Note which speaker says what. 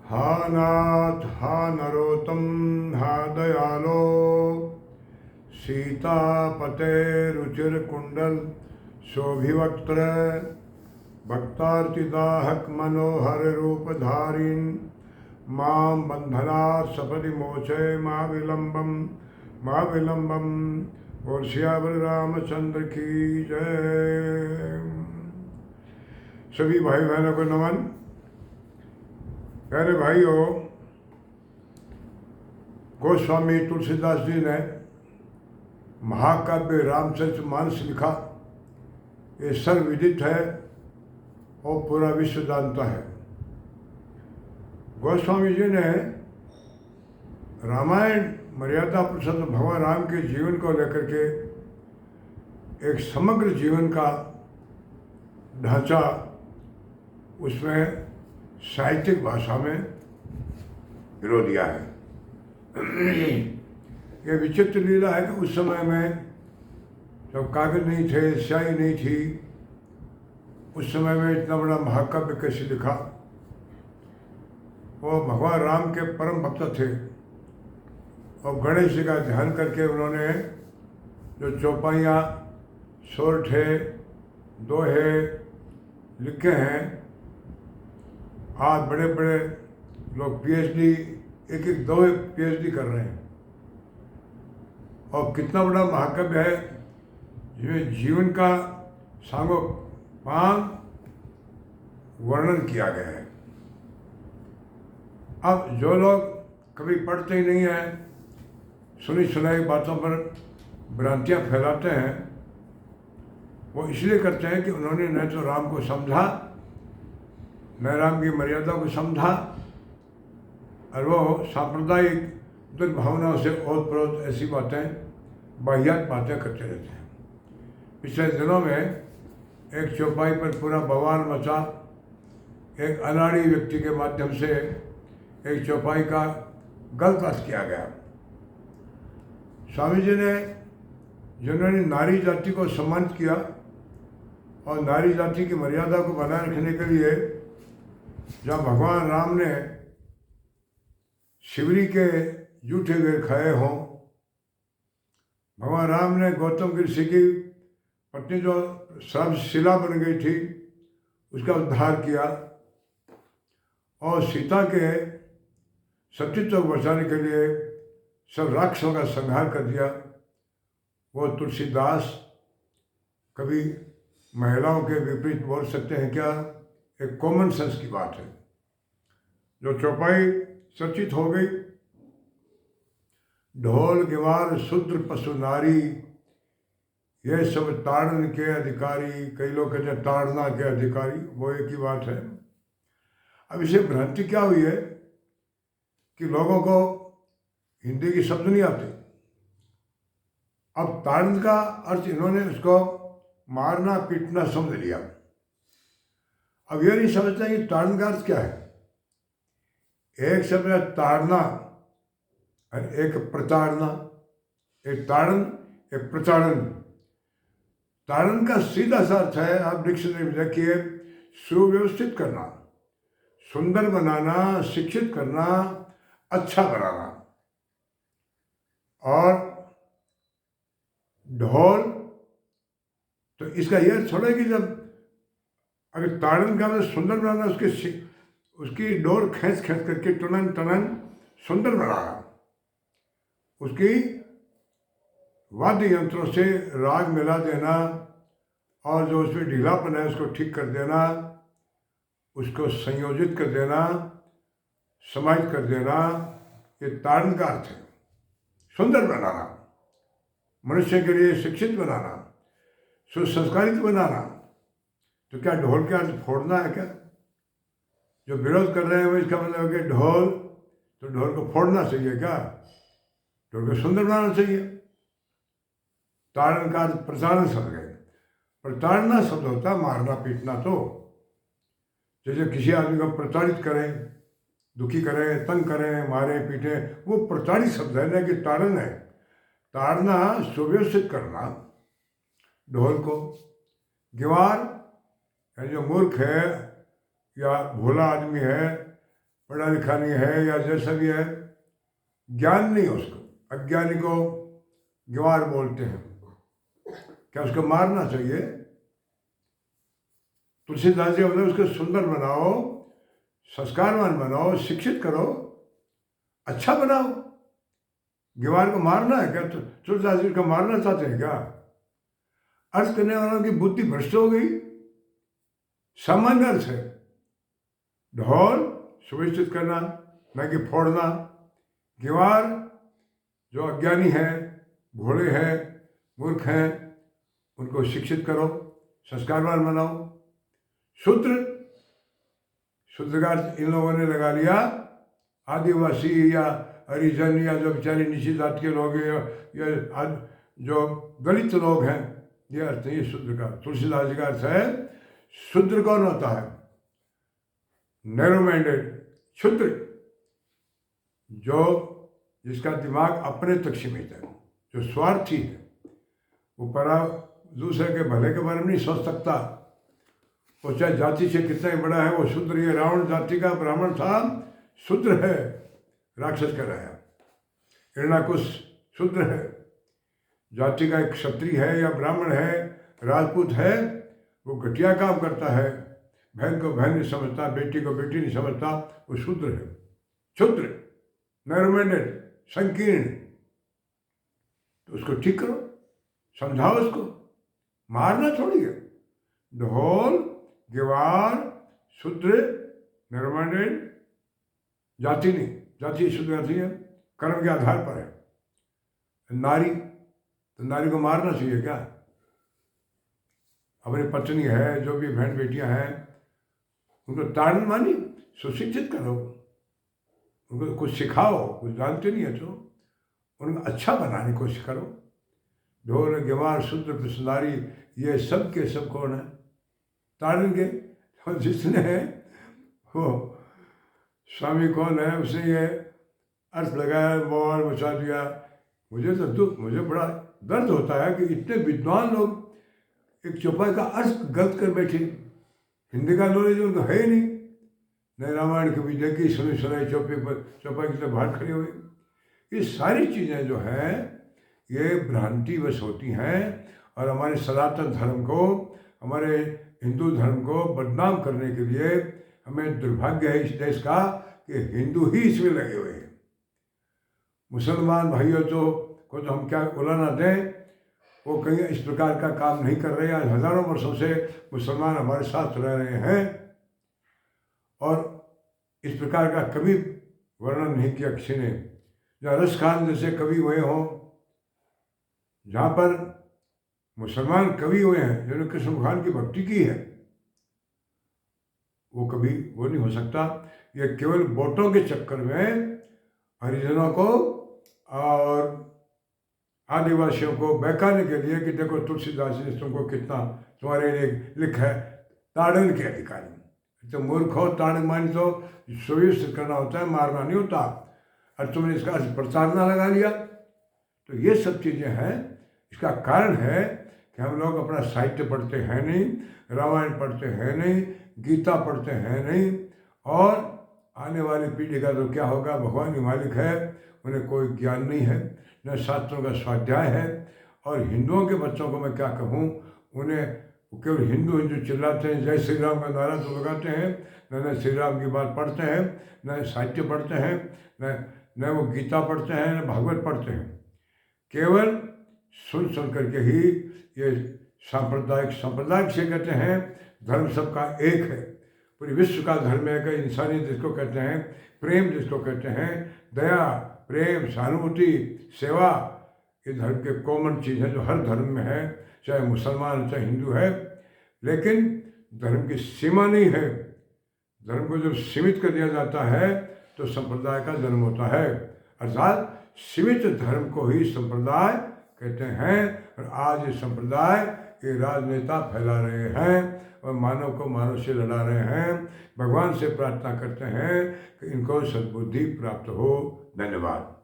Speaker 1: हा नाथ हा नरोत्तम हा दयालो सीतापते रुचिर कुंडल शोभिवक्त्र भक्तार्तिदाहक मनोहर रूप धारिण मां बंधनात् सपदि मोचय माँ विलंबम। और श्यावर रामचंद्र की जय। सभी भाई बहनों को नमन। प्यारे भाइयों, गोस्वामी तुलसीदास जी ने महाकाव्य रामचरितमानस लिखा। ये सर्वविदित है और पूरा विश्व जानता है। गोस्वामी जी ने रामायण मर्यादा पुरुषोत्तम भगवान राम के जीवन को लेकर के एक समग्र जीवन का ढांचा उसमें साहित्यिक भाषा में पिरो दिया है। ये विचित्र लीला है कि उस समय में जब कागज नहीं थे, स्याही नहीं थी, उस समय में इतना बड़ा महाकाव्य कैसे लिखा। वो भगवान राम के परम भक्त थे और गणेश जी का ध्यान करके उन्होंने जो चौपाइयाँ, सोरठे, दोहे लिखे हैं। आज बड़े बड़े लोग पीएचडी, एक एक दो पीएचडी कर रहे हैं। और कितना बड़ा महाकाव्य है जिसमें जीवन का सांगोपांग वर्णन किया गया है। अब जो लोग कभी पढ़ते ही नहीं हैं, सुनी सुनाई बातों पर भ्रांतियाँ फैलाते हैं, वो इसलिए करते हैं कि उन्होंने न तो राम को समझा, न राम की मर्यादा को समझा, और वो सांप्रदायिक दुर्भावनाओं से ओत प्रोत ऐसी बातें, बाहियात बातें करते रहते हैं। पिछले दिनों में एक चौपाई पर पूरा बवाल मचा। एक अनाड़ी व्यक्ति के माध्यम से एक चौपाई का गलत अर्थ किया गया। स्वामी जी ने, जिन्होंने नारी जाति को सम्मानित किया और नारी जाति की मर्यादा को बनाए रखने के लिए जब भगवान राम ने शिवरी के जूठे बेर खाए हों, भगवान राम ने गौतम ऋषि की पत्नी जो श्राप शिला बन गई थी उसका उद्धार किया और सीता के सतीत्व को बचाने के लिए सब राक्षसों का संहार कर दिया। वो तुलसीदास कभी महिलाओं के विपरीत बोल सकते हैं क्या? एक कॉमन सेंस की बात है। जो चौपाई चर्चित हो गई, ढोल गिवार शूद्र पशु नारी, ये सब ताड़न के अधिकारी। कई लोग कहते हैं ताड़ना के अधिकारी, वो एक ही बात है। अब इसे भ्रांति क्या हुई है कि लोगों को हिंदी की शब्द नहीं आते। अब ताड़न का अर्थ इन्होंने उसको मारना पीटना समझ लिया। अब ये नहीं समझते कि ताड़न का अर्थ क्या है। एक शब्द है ताड़ना और एक प्रताड़ना। एक ताड़न, एक प्रताड़न। ताड़न का सीधा सा अर्थ है, आप डिक्शनरी में देखिए, सुव्यवस्थित करना, सुंदर बनाना, शिक्षित करना, अच्छा बनाना। और ढोल तो इसका यह थोड़ा कि जब अगर ताड़न का मतलब सुंदर बनाना, उसकी डोर खींच खींच करके टनन टनन सुंदर बनाना, उसकी वाद्य यंत्रों से राग मिला देना और जो उसमें ढीलापन है उसको ठीक कर देना, उसको संयोजित कर देना, समाहित कर देना, ये ताड़न का अर्थ है। सुंदर बनाना, मनुष्य के लिए शिक्षित बनाना, सुसंस्कारित बनाना। तो क्या ढोल का अर्थ फोड़ना है क्या? जो विरोध कर रहे हैं वो इसका मतलब है कि ढोल, तो ढोल को फोड़ना चाहिए क्या? ढोल को सुंदर बनाना चाहिए। ताड़न का अर्थ प्रताड़न समझ गए। प्रताड़ना शब्द होता है मारना पीटना। तो जैसे किसी आदमी को प्रताड़ित करें, दुखी करें, तंग करें, मारे पीटे, वो प्रताड़ित शब्द है, न कि ताड़न है। ताड़ना सुव्यवस्थित करना ढोल को। गिवार यानी जो मूर्ख है या भोला आदमी है पढ़ा लिखा नहीं है या जैसा भी है, ज्ञान नहीं है उसको, अज्ञानी को गंवार बोलते हैं। क्या उसको मारना चाहिए? तुलसीदास जी बोले उसको सुंदर बनाओ, संस्कारवान बनाओ, शिक्षित करो, अच्छा बनाओ। गंवार को मारना है क्या? तुलसीदास जी को मारना चाहते हैं क्या? अर्थ करने वालों की बुद्धि भ्रष्ट हो गई। सामान्य अर्थ है ढोल सुविष्टित करना, न कि फोड़ना। गंवार जो अज्ञानी है, भोले हैं, मूर्ख हैं, उनको शिक्षित करो, संस्कारवान बनाओ। शूद्र, शूद्र का इन लोगों ने लगा लिया आदिवासी या हरिजन या जो बेचारे नीची जात के लोग या जो दलित लोग हैं, ये अर्थ नहीं है शूद्र का। तुलसीदास जी का अर्थ है शूद्र कौन होता है? नैरो माइंडेड, क्षुद्र, जो जिसका दिमाग अपने तक सीमित है, जो स्वार्थी है, वो परा दूसरे के भले के बारे में नहीं सोच सकता। वो चाहे जाति से कितना ही बड़ा है, वो शूद्र। ये रावण जाति का ब्राह्मण था, शूद्र है, राक्षस कराया। हिरण्याकुश शूद्र है, जाति का एक क्षत्रिय है या ब्राह्मण है, राजपूत है, वो घटिया काम करता है, बहन को बहन नहीं समझता, बेटी को बेटी नहीं समझता, वो शूद्र है। क्षुद्र, नैरोमाइंडेड, संकीर्ण। तो उसको ठीक करो, समझाओ उसको, मारना थोड़ी है। ढोल, गंवार, शूद्र, नैरोमाइंडेड, जाति नहीं, जाति शुद्ध जाति है, कर्म के आधार पर है। नारी, तो नारी को मारना चाहिए क्या? अपनी पत्नी है, जो भी बहन बेटियां हैं, उनको ताड़न मानी, सुशिक्षित करो, उनको कुछ सिखाओ, कुछ जानते नहीं है तो उनको अच्छा बनाने की कोशिश करो। ढोल, गंवार, शूद्र, पिसनारी, ये सब के सब कौन है? ताड़न के। तो जिसने वो स्वामी कौन है, उसने ये अर्थ लगाया, बवाल मचा दिया। मुझे तो दुख, मुझे बड़ा दर्द होता है कि इतने विद्वान लोग एक चौपाई का अर्थ गलत कर बैठे। हिंदी का नॉलेज उनको है ही नहीं, न रामायण की भी देखी, सुनी सुनाई चौपाई पर, चौपाई की तरफ बाहर खड़ी हुई। ये सारी चीज़ें जो हैं ये भ्रांतिवश होती हैं और हमारे सनातन धर्म को, हमारे हिंदू धर्म को बदनाम करने के लिए हमें दुर्भाग्य है इस देश का कि हिंदू ही इसमें लगे हुए हैं। मुसलमान भाइयों को तो हम क्या उलाना दें, वो कहीं इस प्रकार का काम नहीं कर रहे। आज हजारों वर्षों से मुसलमान हमारे साथ रह रहे हैं और इस प्रकार का कभी वर्णन नहीं किया किसी ने। जहाँ रस खान जैसे कवि हुए हों, जहाँ पर मुसलमान कवि हुए हैं जिन्होंने कृष्ण भगवान की भक्ति की है, वो कभी वो नहीं हो सकता। ये केवल वोटों के चक्कर में हरिजनों को और आदिवासियों को बहकाने के लिए कि देखो तुलसीदास जी ने तुमको कितना तुम्हारे लिए लिखा है, ताड़न के अधिकारी। तो मूर्ख हो, ताड़न मान तो सुविष्ट करना होता है, मारना नहीं होता। और तुमने इसका प्रताड़ना लगा लिया। तो ये सब चीज़ें हैं। इसका कारण है कि हम लोग अपना साहित्य पढ़ते हैं नहीं, रामायण पढ़ते हैं नहीं, गीता पढ़ते हैं नहीं, और आने वाली पीढ़ी का तो क्या होगा, भगवान ही मालिक है। उन्हें कोई ज्ञान नहीं है, न शास्त्रों का स्वाध्याय है। और हिंदुओं के बच्चों को मैं क्या कहूँ, उन्हें केवल हिंदू हिंदू चिल्लाते हैं, जय श्री राम का नारा तो लगाते हैं, न श्री राम की बात पढ़ते हैं, न साहित्य पढ़ते हैं, न वो गीता पढ़ते हैं, न भागवत पढ़ते हैं। केवल सुन करके ही ये सांप्रदायिक से कहते हैं धर्म सबका एक है, पूरी विश्व का धर्म है। कि इंसानियत जिसको कहते हैं, प्रेम जिसको कहते हैं, दया, प्रेम, सहानुभूति, सेवा, ये धर्म के कॉमन चीज़ है जो हर धर्म में है, चाहे मुसलमान चाहे हिंदू है। लेकिन धर्म की सीमा नहीं है। धर्म को जब सीमित कर दिया जाता है तो संप्रदाय का जन्म होता है। अर्थात सीमित धर्म को ही संप्रदाय कहते हैं। और आज ये संप्रदाय के राजनेता फैला रहे हैं और मानव को मानव से लड़ा रहे हैं। भगवान से प्रार्थना करते हैं कि इनको सद्बुद्धि प्राप्त हो। धन्यवाद।